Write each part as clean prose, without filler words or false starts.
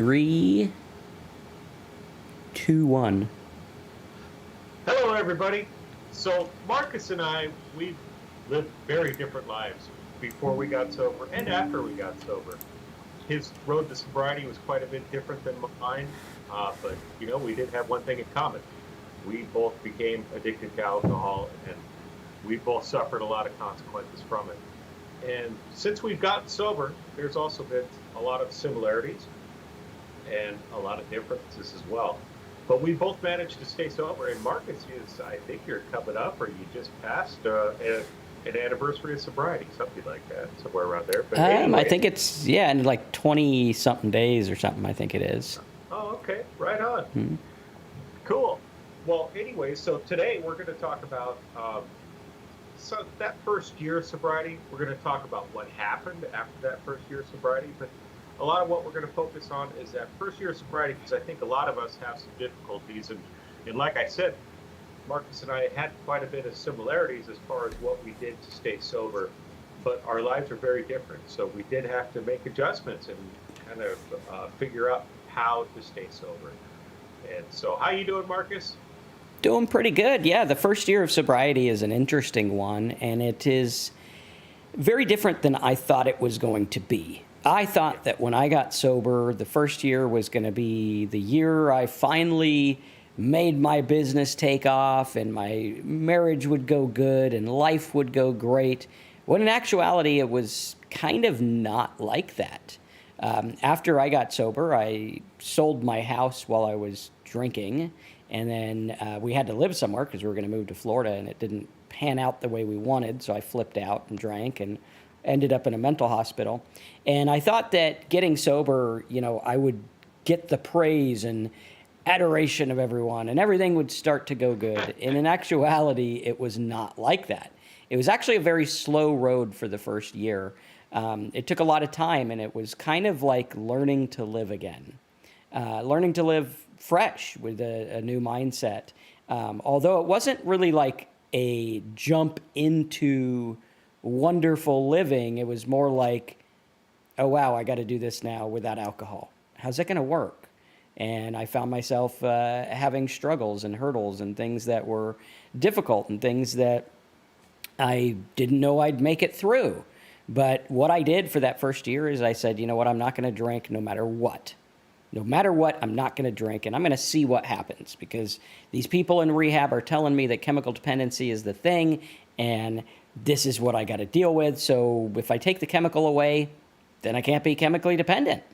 Three, two, one. Hello, everybody. So, Marcus and I, we've lived very different lives before we got sober and after we got sober. His road to sobriety was quite a bit different than mine, but we did have one thing in common. We both became addicted to alcohol, and we both suffered a lot of consequences from it. And since we've gotten sober, there's also been a lot of similarities and a lot of differences as well. But we both managed to stay sober. And Marcus, I think you're coming up, or you just passed an anniversary of sobriety, something like that, somewhere around there. But anyway, I think it's, in like 20-something days or something, I think it is. Oh, okay, right on. Mm-hmm. Cool. Well, anyway, so today we're going to talk about so that first year of sobriety. We're going to talk about what happened after that first year of sobriety, but a lot of what we're going to focus on is that first year of sobriety, because I think a lot of us have some difficulties. And like I said, Marcus and I had quite a bit of similarities as far as what we did to stay sober, but our lives are very different. So we did have to make adjustments and kind of figure out how to stay sober. And so how you doing, Marcus? Doing pretty good. Yeah, the first year of sobriety is an interesting one, and it is very different than I thought it was going to be. I thought that when I got sober, the first year was going to be the year I finally made my business take off and my marriage would go good and life would go great, when in actuality, it was kind of not like that. After I got sober, I sold my house while I was drinking, and then we had to live somewhere because we were going to move to Florida, and it didn't pan out the way we wanted, so I flipped out and drank and ended up in a mental hospital. And I thought that getting sober, I would get the praise and adoration of everyone and everything would start to go good. And in actuality, it was not like that. It was actually a very slow road for the first year. It took a lot of time, and it was kind of like learning to live again, learning to live fresh with a new mindset. Although it wasn't really like a jump into wonderful living, it was more like, oh wow, I got to do this now without alcohol. How's that going to work? And I found myself having struggles and hurdles and things that were difficult and things that I didn't know I'd make it through. But what I did for that first year is I said, you know what, I'm not going to drink no matter what. No matter what, I'm not going to drink, and I'm going to see what happens, because these people in rehab are telling me that chemical dependency is the thing, and this is what I got to deal with. So if I take the chemical away, then I can't be chemically dependent.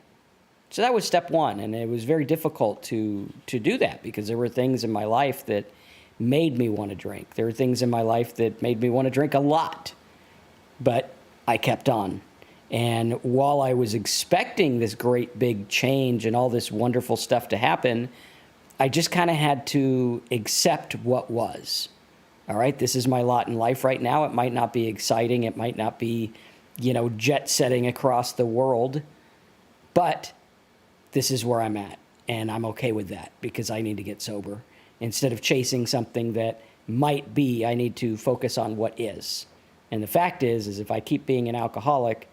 So that was step one, and it was very difficult to do that because there were things in my life that made me want to drink. There were things in my life that made me want to drink a lot, but I kept on. And while I was expecting this great big change and all this wonderful stuff to happen, I just kind of had to accept what was. All right, this is my lot in life right now. It might not be exciting. It might not be, jet setting across the world, but this is where I'm at. And I'm okay with that because I need to get sober. Instead of chasing something that might be, I need to focus on what is. And the fact is if I keep being an alcoholic,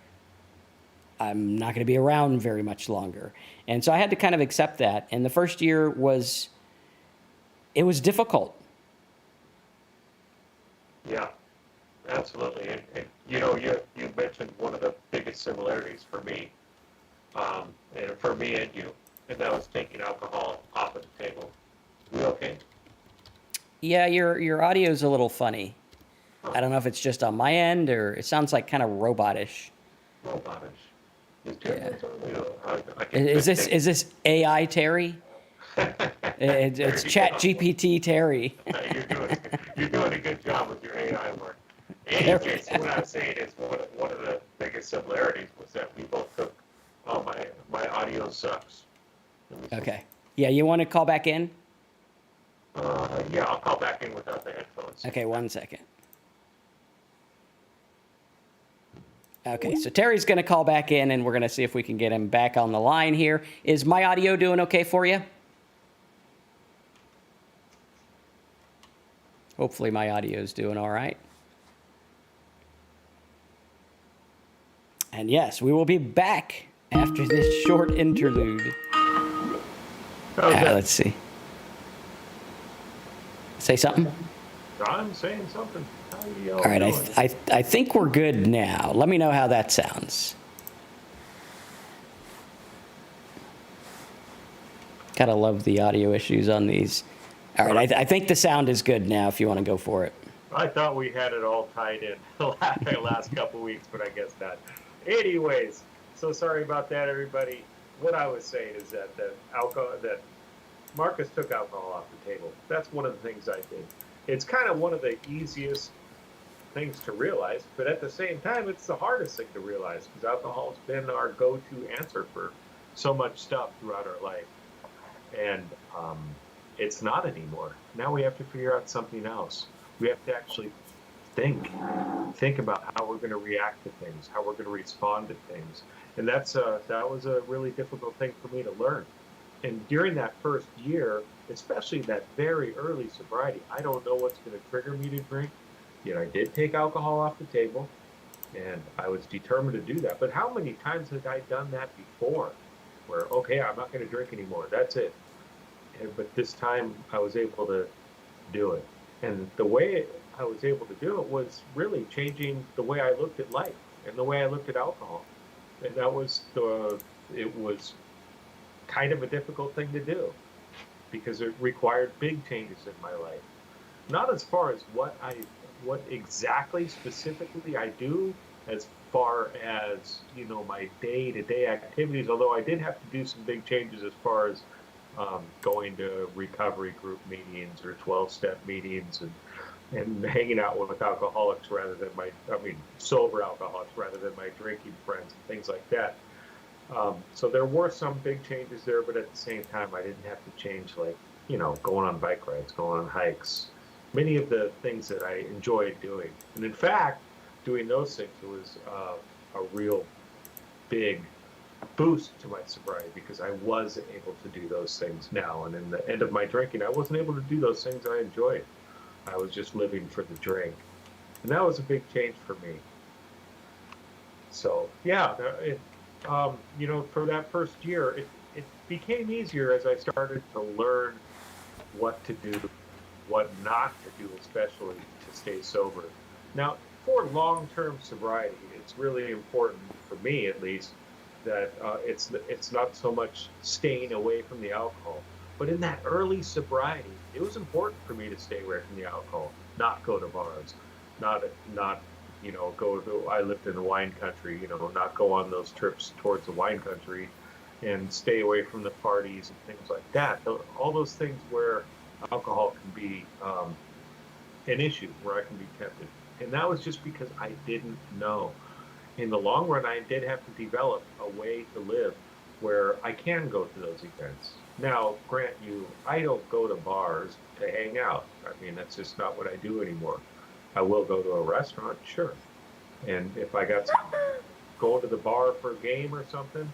I'm not going to be around very much longer. And so I had to kind of accept that. And the first year was difficult. Yeah, absolutely. And you mentioned one of the biggest similarities for me, and for me and you, and that was taking alcohol off of the table. We okay? Yeah, your audio's a little funny. I don't know if it's just on my end or it sounds like kind of robotish. Robotish. Yeah. Is this AI Terry? It's Chat GPT Terry. You're doing a good job with your AI work. Anyway, so what I was saying is one of the biggest similarities was that we both took. Oh, my audio sucks. Okay. Yeah, you want to call back in? Yeah, I'll call back in without the headphones. Okay, 1 second. Okay, so Terry's going to call back in, and we're going to see if we can get him back on the line here. Is my audio doing okay for you? Hopefully my audio is doing all right. And yes, we will be back after this short interlude. How's that? Let's see. Say something. I'm saying something. How y'all All right, doing? I think we're good now. Let me know how that sounds. Gotta love the audio issues on these. All right, I think the sound is good now if you want to go for it. I thought we had it all tied in the last couple weeks, but I guess not. Anyways, so sorry about that, everybody. What I was saying is that Marcus took alcohol off the table. That's one of the things I did. It's kind of one of the easiest things to realize, but at the same time, it's the hardest thing to realize because alcohol's been our go-to answer for so much stuff throughout our life, and it's not anymore. Now we have to figure out something else. We have to actually think about how we're going to react to things, how we're going to respond to things, and that was a really difficult thing for me to learn. And during that first year, especially that very early sobriety, I don't know what's going to trigger me to drink. Yet I did take alcohol off the table, and I was determined to do that. But how many times had I done that before? Where, okay, I'm not going to drink anymore. That's it. But this time I was able to do it. And the way I was able to do it was really changing the way I looked at life and the way I looked at alcohol. And it was kind of a difficult thing to do because it required big changes in my life. Not as far as what exactly specifically I do, as far as my day-to-day activities. Although I did have to do some big changes as far as going to recovery group meetings or 12-step meetings and hanging out with alcoholics sober alcoholics rather than my drinking friends and things like that. So there were some big changes there, but at the same time, I didn't have to change, like, going on bike rides, going on hikes, many of the things that I enjoyed doing. And in fact, doing those things was a real big boost to my sobriety because I was able to do those things now. And in the end of my drinking, I wasn't able to do those things I enjoyed. I was just living for the drink. And that was a big change for me. So, yeah, for that first year, it became easier as I started to learn what to do, what not to do, especially to stay sober. Now, for long-term sobriety, it's really important, for me at least, that it's not so much staying away from the alcohol. But in that early sobriety, it was important for me to stay away from the alcohol, not go to bars, not go to, I lived in the wine country, not go on those trips towards the wine country and stay away from the parties and things like that. All those things where alcohol can be an issue, where I can be tempted. And that was just because I didn't know. In the long run, I did have to develop a way to live where I can go to those events. Now, grant you, I don't go to bars to hang out. I mean, that's just not what I do anymore. I will go to a restaurant, sure. And if I got going to the bar for a game or something,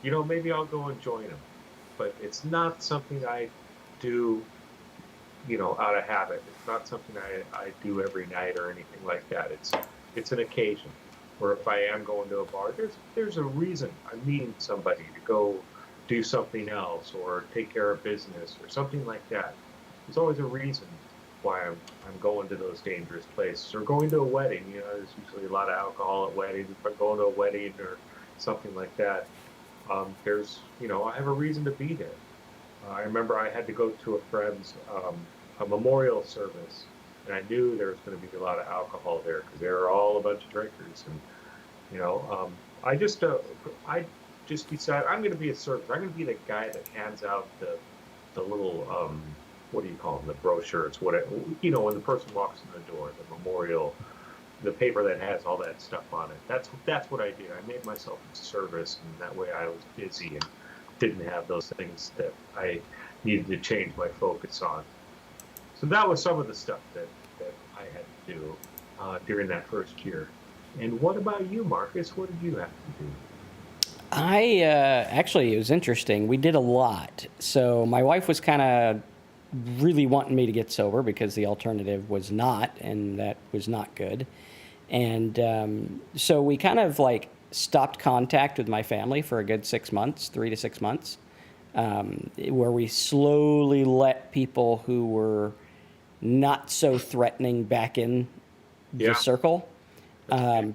maybe I'll go and join them. But it's not something I do, out of habit. It's not something I do every night or anything like that. It's an occasion. Or if I am going to a bar, there's a reason I'm meeting somebody to go do something else or take care of business or something like that. There's always a reason why I'm going to those dangerous places, or going to a wedding. There's usually a lot of alcohol at weddings. If I'm going to a wedding or something like that, I have a reason to be there. I remember I had to go to a friend's a memorial service, and I knew there was going to be a lot of alcohol there because they were all a bunch of drinkers. And I just decided I'm going to be a server. I'm going to be the guy that hands out the little what do you call them? The brochures. When the person walks in the door, the memorial, the paper that has all that stuff on it. That's what I did. I made myself a service, and that way I was busy and didn't have those things that I needed to change my focus on. So that was some of the stuff that I had to do during that first year. And what about you, Marcus? What did you have to do? Actually, it was interesting. We did a lot. So my wife was kind of really wanting me to get sober because the alternative was not, and that was not good. And so we kind of stopped contact with my family for a good 6 months, 3 to 6 months. where we slowly let people who were not so threatening back in the Yeah. circle,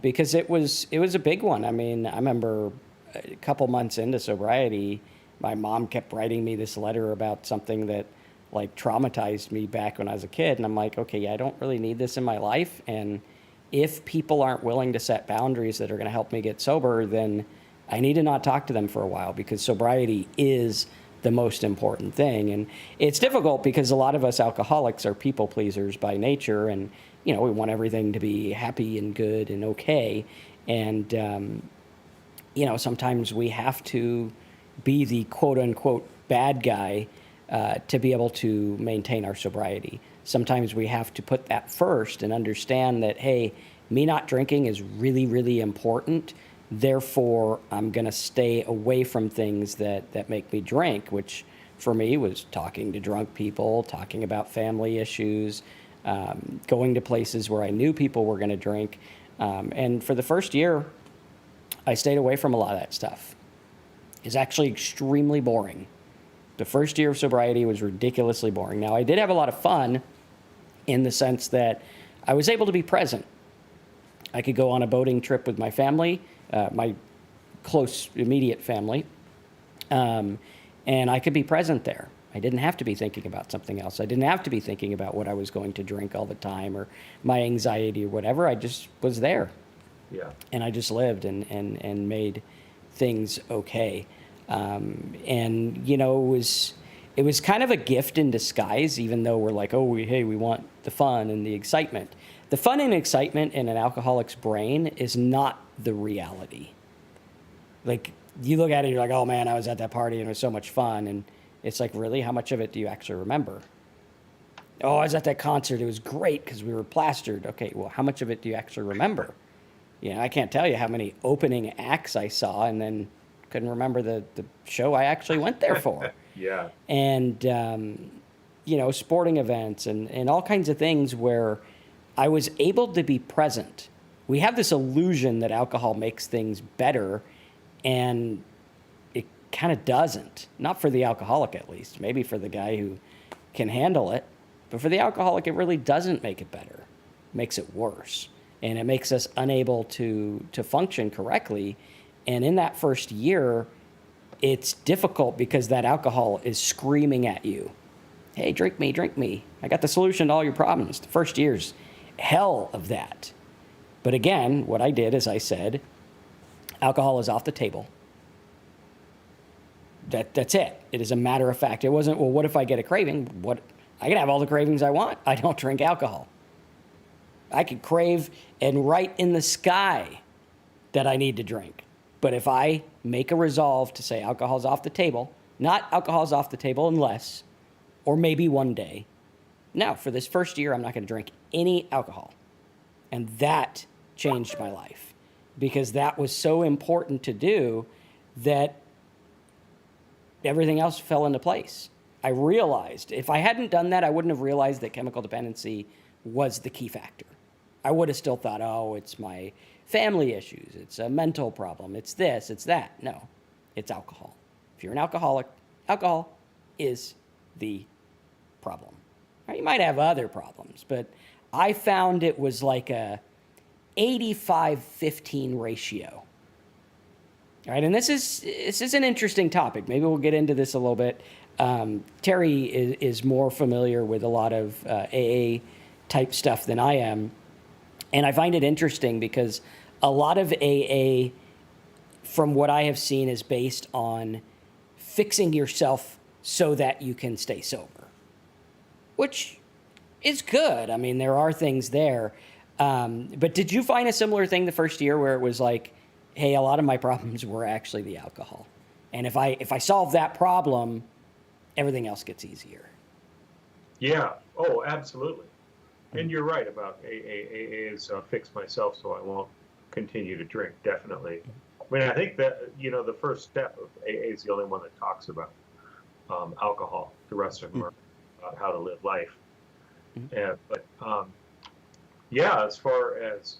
because it was a big one. I mean, I remember a couple months into sobriety, my mom kept writing me this letter about something that like traumatized me back when I was a kid, and I'm like, okay, yeah, I don't really need this in my life, and if people aren't willing to set boundaries that are going to help me get sober, then I need to not talk to them for a while, because sobriety is the most important thing. And it's difficult because a lot of us alcoholics are people pleasers by nature, and we want everything to be happy and good and okay. And sometimes we have to be the quote unquote bad guy to be able to maintain our sobriety. Sometimes we have to put that first and understand that, hey, me not drinking is really, really important. Therefore, I'm going to stay away from things that make me drink, which for me was talking to drunk people, talking about family issues, going to places where I knew people were going to drink. And for the first year, I stayed away from a lot of that stuff. It's actually extremely boring. The first year of sobriety was ridiculously boring. Now, I did have a lot of fun in the sense that I was able to be present. I could go on a boating trip with my family, my close, immediate family, and I could be present there. I didn't have to be thinking about something else. I didn't have to be thinking about what I was going to drink all the time or my anxiety or whatever. I just was there. Yeah. And I just lived and made things okay. And it was kind of a gift in disguise, even though we're like, oh, we want the fun and the excitement. The fun and excitement in an alcoholic's brain is not the reality. Like, you look at it, you're like, oh man, I was at that party and it was so much fun. And it's like, really, how much of it do you actually remember? Oh, I was at that concert. It was great because we were plastered. Okay, well, how much of it do you actually remember? I can't tell you how many opening acts I saw and then couldn't remember the show I actually went there for. Yeah. And, sporting events and all kinds of things where I was able to be present. We have this illusion that alcohol makes things better, and it kind of doesn't. Not for the alcoholic, at least. Maybe for the guy who can handle it. But for the alcoholic, it really doesn't make it better. It makes it worse. And it makes us unable to function correctly. And in that first year, it's difficult because that alcohol is screaming at you. Hey, drink me, drink me. I got the solution to all your problems. The first year's hell of that. But again, what I did is I said, alcohol is off the table. That's it. It is a matter of fact. It wasn't, well, what if I get a craving? I can have all the cravings I want. I don't drink alcohol. I could crave and write in the sky that I need to drink. But if I make a resolve to say alcohol's off the table, not alcohol's off the table unless, or maybe one day, no, for this first year, I'm not going to drink any alcohol. And that changed my life because that was so important to do that everything else fell into place. I realized if I hadn't done that, I wouldn't have realized that chemical dependency was the key factor. I would have still thought, oh, it's my family issues. It's a mental problem. It's this, it's that. No, it's alcohol. If you're an alcoholic, alcohol is the problem. Now, you might have other problems, but I found it was like a 85-15 ratio. All right, and this is an interesting topic. Maybe we'll get into this a little bit. Terry is more familiar with a lot of AA type stuff than I am. And I find it interesting because a lot of AA, from what I have seen, is based on fixing yourself so that you can stay sober, which is good. I mean, there are things there. But did you find a similar thing the first year where it was like, hey, a lot of my problems were actually the alcohol. And if I solve that problem, everything else gets easier? Yeah. Oh, absolutely. And you're right about AA is fix myself so I won't continue to drink, definitely. I mean, I think that, the first step of AA is the only one that talks about alcohol. The rest of them are about how to live life. But yeah, as far as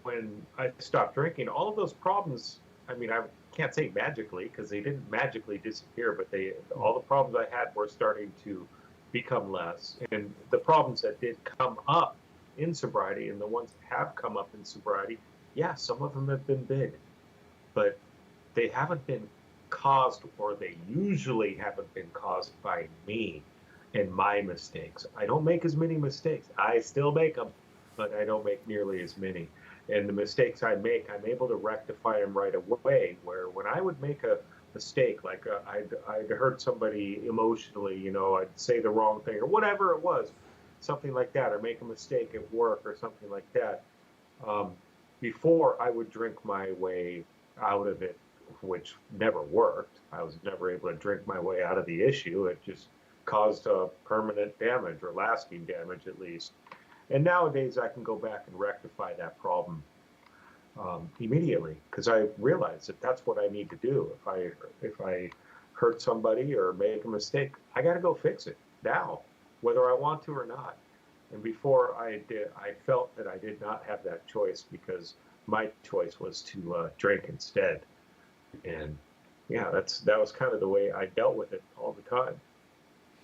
when I stopped drinking, all of those problems, I mean, can't say magically because they didn't magically disappear, but all the problems I had were starting to become less. And the problems that did come up in sobriety and the ones that have come up in sobriety, yeah, some of them have been big, but they haven't been caused, or they usually haven't been caused by me and my mistakes. I don't make as many mistakes. I still make them, but I don't make nearly as many. And the mistakes I make, I'm able to rectify them right away. Where when I would make a mistake, like I'd hurt somebody emotionally, I'd say the wrong thing or whatever it was, something like that, or make a mistake at work or something like that. Um, Before I would drink my way out of it, which never worked. I was never able to drink my way out of the issue. It just caused permanent damage or lasting damage at least. And nowadays I can go back and rectify that problem immediately because I realize that that's what I need to do. If I hurt somebody or make a mistake, I got to go fix it now, whether I want to or not. And before I did, I felt that I did not have that choice because my choice was to drink instead. And yeah, that was kind of the way I dealt with it all the time.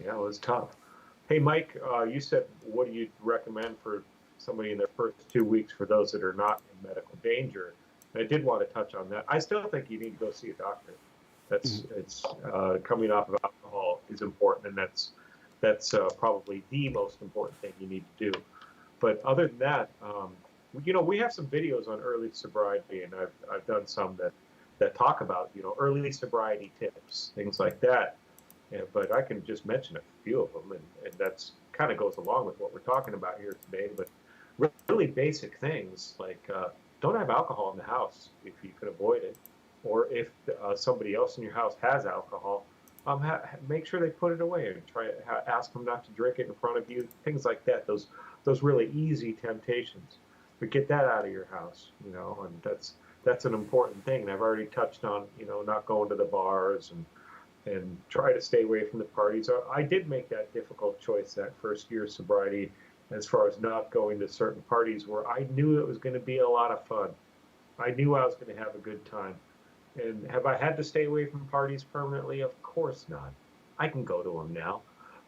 Yeah, it was tough. Hey, Mike, you said, what do you recommend for somebody in their first 2 weeks for those that are not in medical danger? And I did want to touch on that. I still think you need to go see a doctor. Mhm. It's coming off of alcohol is important, and that's probably the most important thing you need to do. But other than that, we have some videos on early sobriety, and I've done some that talk about early sobriety tips, things like that. Yeah, but I can just mention a few of them, and that's kind of goes along with what we're talking about here today. But really basic things like don't have alcohol in the house if you can avoid it, or if somebody else in your house has alcohol, make sure they put it away and ask them not to drink it in front of you. Things like that. Those really easy temptations, but get that out of your house, and that's an important thing. And I've already touched on not going to the bars and try to stay away from the parties. I did make that difficult choice that first year of sobriety as far as not going to certain parties where I knew it was going to be a lot of fun. I knew I was going to have a good time. And have I had to stay away from parties permanently? Of course not. I can go to them now.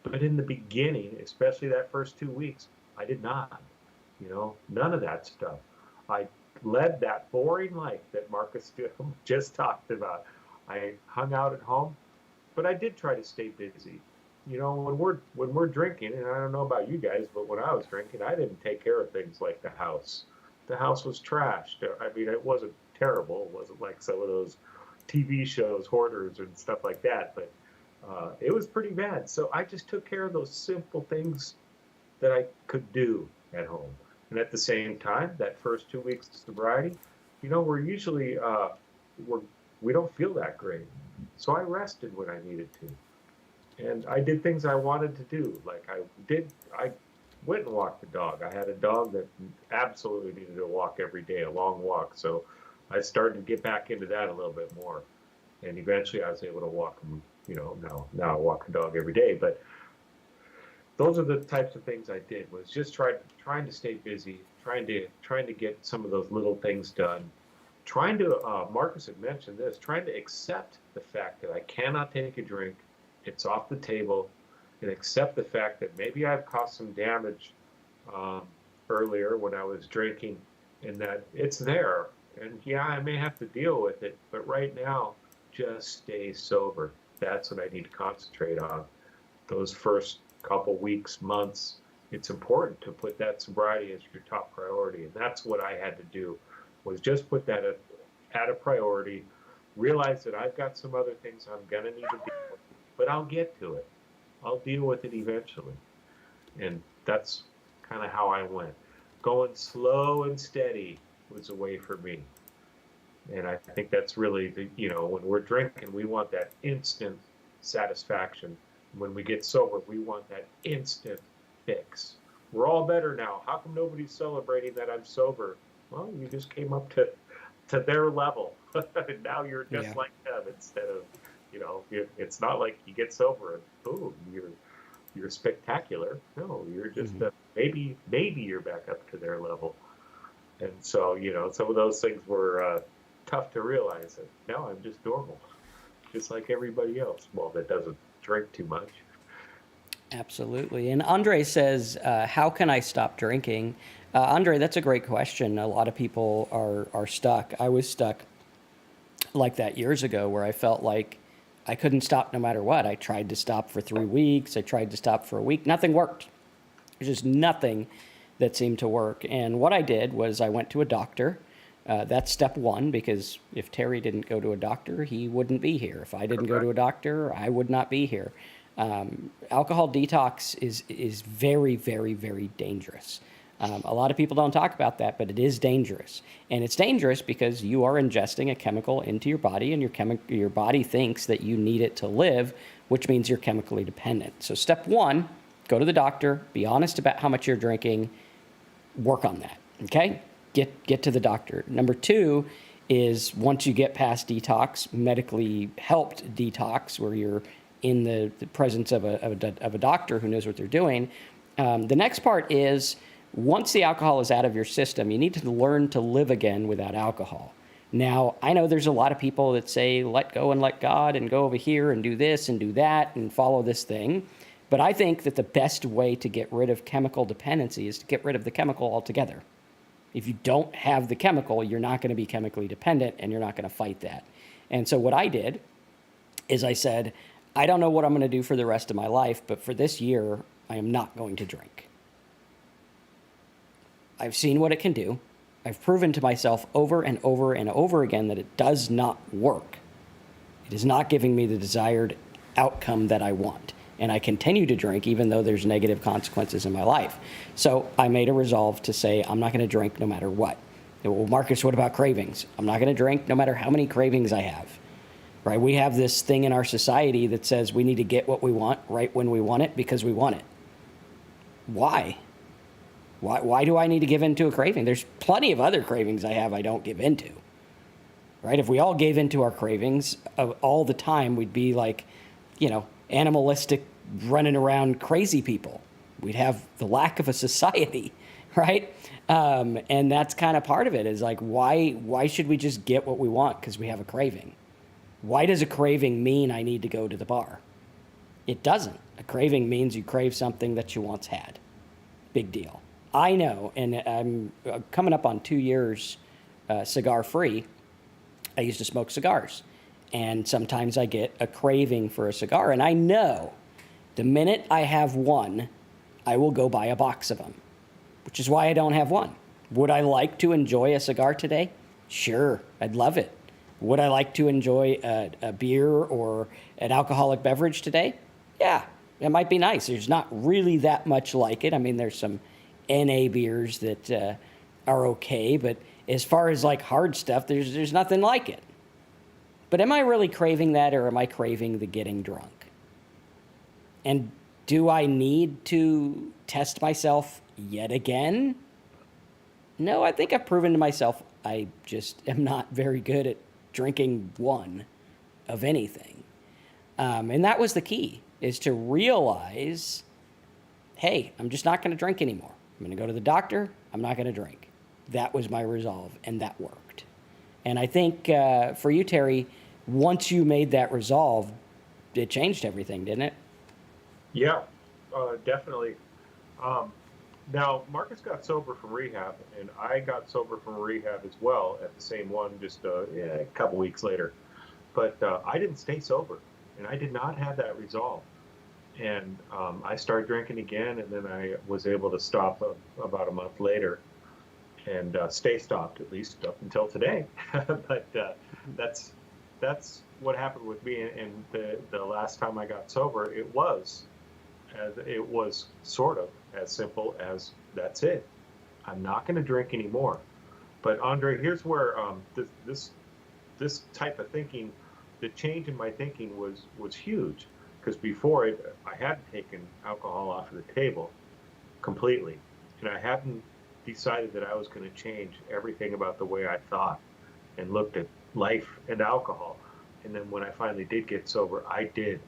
But in the beginning, especially that first 2 weeks, I did not. None of that stuff. I led that boring life that Marcus just talked about. I hung out at home, but I did try to stay busy. When we're drinking, and I don't know about you guys, but when I was drinking, I didn't take care of things like the house. The house was trashed. I mean, it wasn't terrible. It wasn't like some of those TV shows, Hoarders and stuff like that, but it was pretty bad. So I just took care of those simple things that I could do at home. And at the same time, that first 2 weeks of sobriety, we're usually we're we don't feel that great. So I rested when I needed to. And I did things I wanted to do. Like I went and walked the dog. I had a dog that absolutely needed a walk every day, a long walk. So I started to get back into that a little bit more. And eventually I was able to walk him, now I walk the dog every day. But those are the types of things I did, was just trying to stay busy, trying to get some of those little things done, trying to Marcus had mentioned this, trying to accept the fact that I cannot take a drink, it's off the table, and accept the fact that maybe I've caused some damage um, earlier when I was drinking, and that it's there, and yeah, I may have to deal with it, but right now, just stay sober. That's what I need to concentrate on those first couple weeks, months. It's important to put that sobriety as your top priority. And that's what I had to do, was just put that at a priority, realize that I've got some other things I'm going to need to deal with, but I'll get to it. I'll deal with it eventually. And that's kind of how I went. Going slow and steady was a way for me. And I think that's really when we're drinking, we want that instant satisfaction. When we get sober, we want that instant fix. We're all better now. How come nobody's celebrating that I'm sober? Well, you just came up to their level. And now you're just Yeah. like them instead of, it's not like you get sober and boom, you're spectacular. No, you're just Mhm. maybe you're back up to their level. And so, some of those things were tough to realize that now I'm just normal, just like everybody else. Well, that doesn't drink too much. Absolutely. And Andre says, how can I stop drinking? Andre, that's a great question. A lot of people are stuck. I was stuck like that years ago where I felt like I couldn't stop no matter what. I tried to stop for 3 weeks. I tried to stop for a week. Nothing worked. There's just nothing that seemed to work. And what I did was I went to a doctor. That's step one, because if Terry didn't go to a doctor, he wouldn't be here. If I didn't go to a doctor, I would not be here. Alcohol detox is very, very, very dangerous. A lot of people don't talk about that, but it is dangerous. And it's dangerous because you are ingesting a chemical into your body, and your body thinks that you need it to live, which means you're chemically dependent. So step one, go to the doctor, be honest about how much you're drinking, work on that, okay? Get to the doctor. Number two is, once you get past detox, medically helped detox, where you're in the presence of a doctor who knows what they're doing. The next part is, once the alcohol is out of your system, you need to learn to live again without alcohol. Now, I know there's a lot of people that say, let go and let God, and go over here and do this and do that and follow this thing. But I think that the best way to get rid of chemical dependency is to get rid of the chemical altogether. If you don't have the chemical, you're not going to be chemically dependent, and you're not going to fight that. And so what I did is I said, I don't know what I'm going to do for the rest of my life, but for this year, I am not going to drink. I've seen what it can do. I've proven to myself over and over and over again that it does not work. It is not giving me the desired outcome that I want. And I continue to drink even though there's negative consequences in my life. So I made a resolve to say, I'm not going to drink no matter what. Well, Marcus, what about cravings? I'm not going to drink no matter how many cravings I have. Right? We have this thing in our society that says we need to get what we want right when we want it because we want it. Why? Why do I need to give in to a craving? There's plenty of other cravings I have I don't give into. Right? If we all gave into our cravings all the time, we'd be like, animalistic, running around crazy people. We'd have the lack of a society, right? And that's kind of part of it, is like, why should we just get what we want because we have a craving? Why does a craving mean I need to go to the bar? It doesn't. A craving means you crave something that you once had. Big deal. I know, and I'm coming up on 2 years cigar-free. I used to smoke cigars, and sometimes I get a craving for a cigar, and I know the minute I have one, I will go buy a box of them, which is why I don't have one. Would I like to enjoy a cigar today? Sure, I'd love it. Would I like to enjoy a beer or an alcoholic beverage today? Yeah, it might be nice. There's not really that much like it. I mean, there's some NA beers that are okay, but as far as like hard stuff, there's nothing like it. But am I really craving that, or am I craving the getting drunk? And do I need to test myself yet again? No, I think I've proven to myself I just am not very good at drinking one of anything. And that was the key, is to realize, hey, I'm just not going to drink anymore. I'm going to go to the doctor. I'm not going to drink. That was my resolve, and that worked. And I think for you, Terry, once you made that resolve, it changed everything, didn't it? Yeah, definitely. Now, Marcus got sober from rehab, and I got sober from rehab as well at the same one, just a couple weeks later. But I didn't stay sober, and I did not have that resolve. And I started drinking again, and then I was able to stop about a month later, and stay stopped, at least up until today. But that's what happened with me. And the last time I got sober, it was sort of as simple as, that's it. I'm not going to drink anymore. But Andre, here's where this type of thinking, the change in my thinking was huge. Because before it, I hadn't taken alcohol off of the table completely. And I hadn't decided that I was going to change everything about the way I thought and looked at life and alcohol. And then when I finally did get sober, I did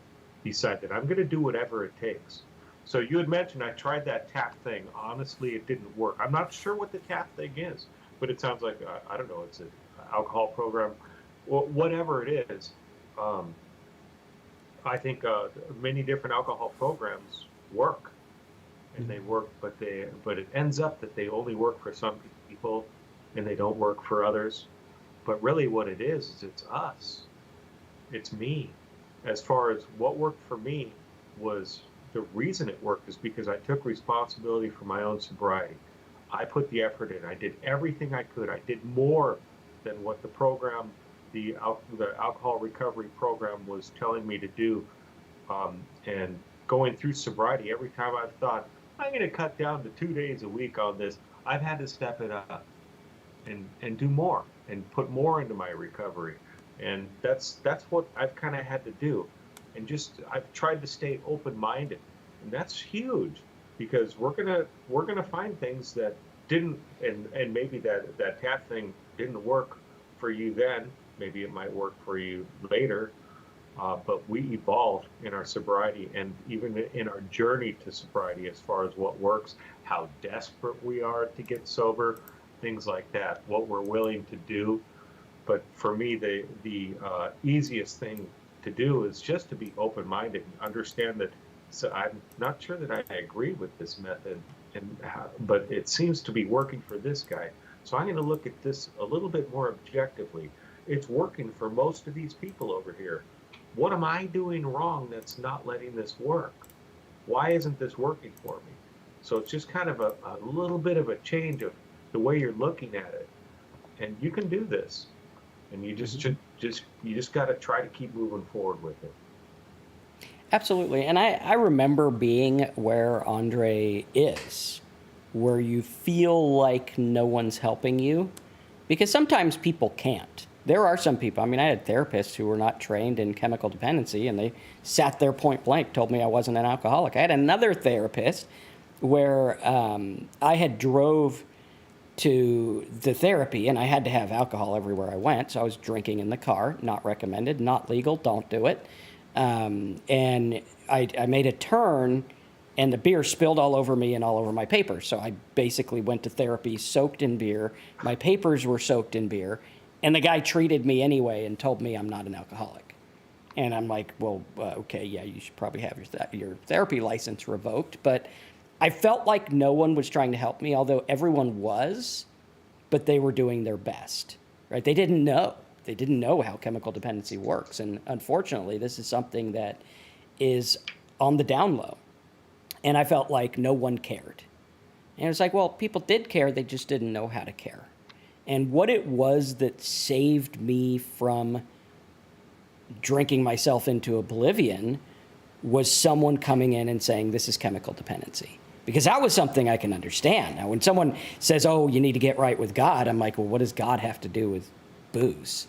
decide that I'm going to do whatever it takes. So you had mentioned I tried that tap thing. Honestly, it didn't work. I'm not sure what the tap thing is, but it sounds like, I don't know, it's alcohol program, whatever it is. Um, I think many different alcohol programs work, and they work, but it ends up that they only work for some people, and they don't work for others. But really, what it is it's us. It's me. As far as what worked for me was the reason it worked is because I took responsibility for my own sobriety. I put the effort in. I did everything I could. I did more than what the program, the alcohol recovery program, was telling me to do. And going through sobriety, every time I've thought I'm going to cut down to 2 days a week on this, I've had to step it up and do more and put more into my recovery. And that's what I've kind of had to do. And just I've tried to stay open-minded, and that's huge because we're gonna find things that didn't, and maybe that tap thing didn't work for you then. Maybe it might work for you later. But we evolved in our sobriety and even in our journey to sobriety as far as what works, how desperate we are to get sober, things like that, what we're willing to do. But for me, the easiest thing to do is just to be open-minded and understand that. So I'm not sure that I agree with this method, but it seems to be working for this guy. So I'm going to look at this a little bit more objectively. It's working for most of these people over here. What am I doing wrong that's not letting this work? Why isn't this working for me? So it's just kind of a little bit of a change of the way you're looking at it. And you can do this. And you just got to try to keep moving forward with it. Absolutely. And I remember being where Andre is, where you feel like no one's helping you, because sometimes people can't. There are some people, I mean, I had therapists who were not trained in chemical dependency, and they sat there point blank, told me I wasn't an alcoholic. I had another therapist where I had drove to the therapy, and I had to have alcohol everywhere I went, so I was drinking in the car. Not recommended, not legal, don't do it. And I made a turn, and the beer spilled all over me and all over my papers. So I basically went to therapy soaked in beer. My papers were soaked in beer, and the guy treated me anyway and told me I'm not an alcoholic. And I'm like, well, okay, yeah, you should probably have your therapy license revoked. But I felt like no one was trying to help me, although everyone was, but they were doing their best, right? They didn't know. They didn't know how chemical dependency works. And unfortunately, this is something that is on the down low. And I felt like no one cared. And it's like, well, people did care, they just didn't know how to care. And what it was that saved me from drinking myself into oblivion was someone coming in and saying, this is chemical dependency. Because that was something I can understand. Now, when someone says, oh, you need to get right with God, I'm like, well, what does God have to do with booze?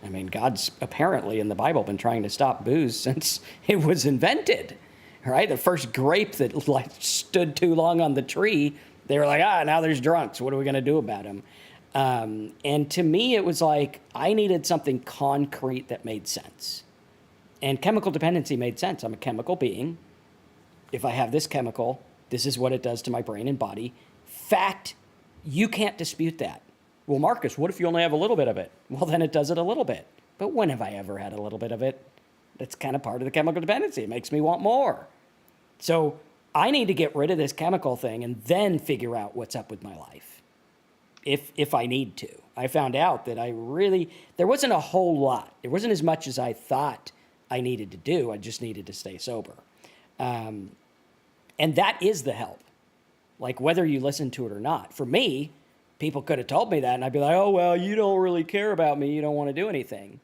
I mean, God's apparently in the Bible been trying to stop booze since it was invented, right? The first grape that like stood too long on the tree, they were like, now there's drunks. What are we going to do about them? And to me, it was like I needed something concrete that made sense. And chemical dependency made sense. I'm a chemical being. If I have this chemical, this is what it does to my brain and body. Fact, you can't dispute that. Well, Marcus, what if you only have a little bit of it? Well, then it does it a little bit. But when have I ever had a little bit of it? That's kind of part of the chemical dependency. It makes me want more. So I need to get rid of this chemical thing and then figure out what's up with my life, if I need to. I found out that there wasn't a whole lot. It wasn't as much as I thought I needed to do. I just needed to stay sober. And that is the help. Like whether you listen to it or not. For me, people could have told me that, and I'd be like, oh, well, you don't really care about me. You don't want to do anything.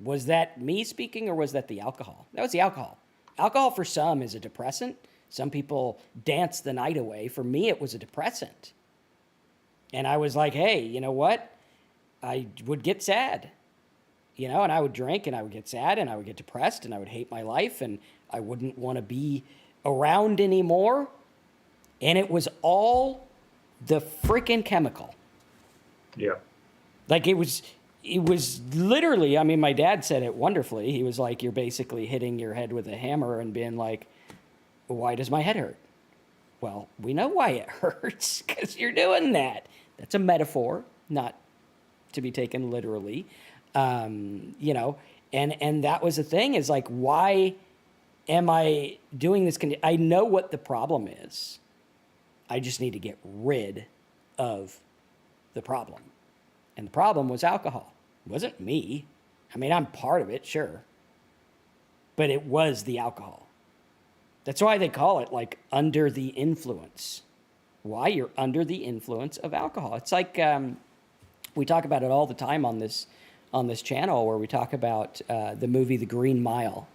Was that me speaking, or was that the alcohol? That was the alcohol. Alcohol for some is a depressant. Some people dance the night away. For me, it was a depressant. And I was like, hey, you know what? I would get sad, and I would drink, and I would get sad, and I would get depressed, and I would hate my life, and I wouldn't want to be around anymore. And it was all the freaking chemical. Yeah. Like it was literally, I mean, my dad said it wonderfully. He was like, you're basically hitting your head with a hammer and being like, why does my head hurt? Well, we know why it hurts, because you're doing that. That's a metaphor, not to be taken literally. You know, and that was the thing, is like, why am I doing this? I know what the problem is. I just need to get rid of the problem. And the problem was alcohol. It wasn't me. I mean, I'm part of it, sure. But it was the alcohol. That's why they call it like under the influence. Why you're under the influence of alcohol. It's like we talk about it all the time on this channel, where we talk about the movie The Green Mile.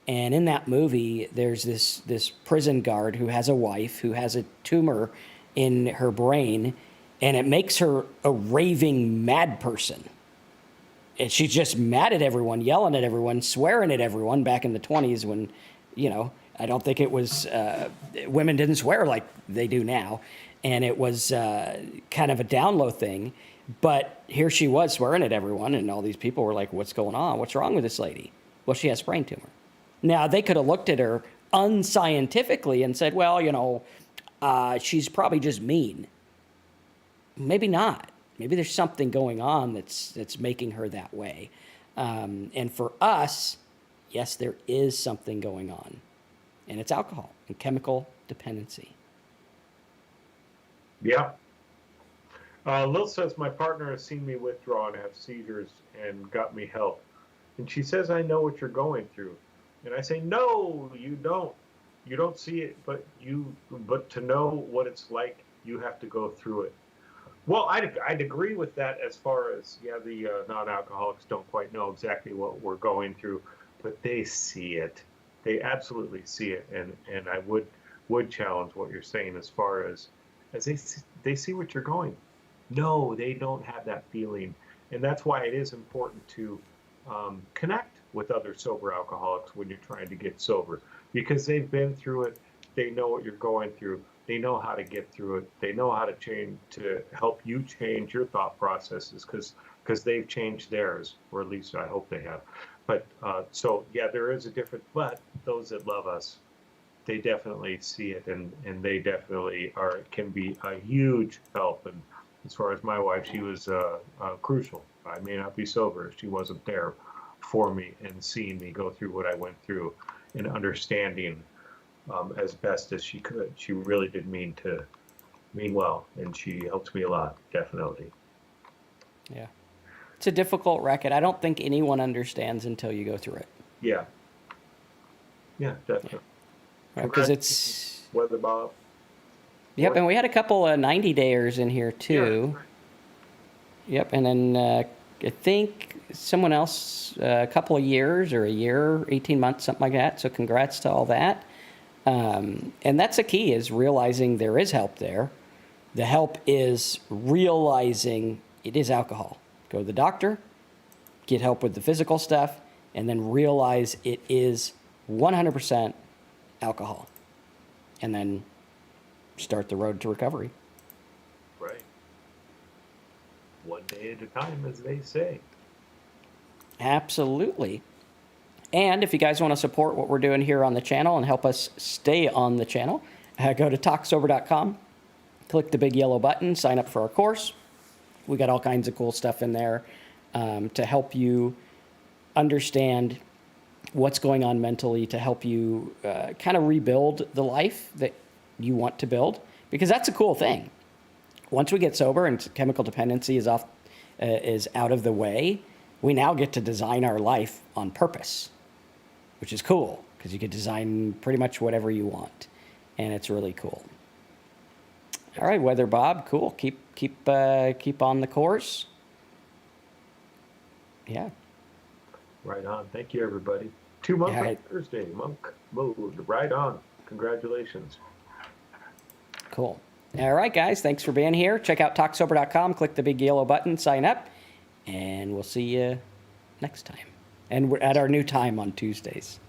And in that movie, there's this prison guard who has a wife who has a tumor in her brain, and it makes her a raving mad person. And she's just mad at everyone, yelling at everyone, swearing at everyone. Back in the 20s, when, you know, I don't think it was, women didn't swear like they do now. And it was kind of a down low thing. But here she was swearing at everyone, and all these people were like, what's going on? What's wrong with this lady? Well, she has a brain tumor. Now, they could have looked at her unscientifically and said, well, you know, she's probably just mean. Maybe not. Maybe there's something going on that's making her that way. And for us, yes, there is something going on. And it's alcohol and chemical dependency. Yeah. Lil says, my partner has seen me withdraw and have seizures and got me help. And she says, I know what you're going through. And I say, no, you don't. You don't see it, but to know what it's like, you have to go through it. Well, I'd agree with that as far as, yeah, the non-alcoholics don't quite know exactly what we're going through, but they see it. They absolutely see it. And I would challenge what you're saying as far as they see what you're going. No, they don't have that feeling. And that's why it is important to connect with other sober alcoholics when you're trying to get sober, because they've been through it. They know what you're going through. They know how to get through it. They know how to help you change your thought processes, because they've changed theirs, or at least I hope they have. But so yeah, there is a difference. But those that love us, they definitely see it, and they definitely can be a huge help. And as far as my wife, she was crucial. I may not be sober. She wasn't there for me and seeing me go through what I went through and understanding as best as she could. She really did mean well, and she helped me a lot, definitely. Yeah. It's a difficult record. I don't think anyone understands until you go through it. Yeah. Yeah, definitely. Because it's... Weather Bob. Yep, and we had a couple of 90-dayers in here, too. Yeah, right. Yep, and then I think someone else, a couple of years, or a year, 18 months, something like that. So congrats to all that. And that's the key, is realizing there is help there. The help is realizing it is alcohol. Go to the doctor, get help with the physical stuff, and then realize it is 100% alcohol. And then start the road to recovery. Right. One day at a time, as they say. Absolutely. And if you guys want to support what we're doing here on the channel and help us stay on the channel, go to talksober.com, click the big yellow button, sign up for our course. We got all kinds of cool stuff in there to help you understand what's going on mentally, to help you kind of rebuild the life that you want to build, because that's a cool thing. Once we get sober and chemical dependency is out of the way, we now get to design our life on purpose, which is cool, because you can design pretty much whatever you want, and it's really cool. All right, Weather Bob, cool. Keep on the course. Yeah. Right on. Thank you, everybody. 2 months All on right. Thursday. Monk mode. Right on. Congratulations. Cool. All right, guys. Thanks for being here. Check out talksober.com. Click the big yellow button. Sign up. And we'll see you next time. And we're at our new time on Tuesdays.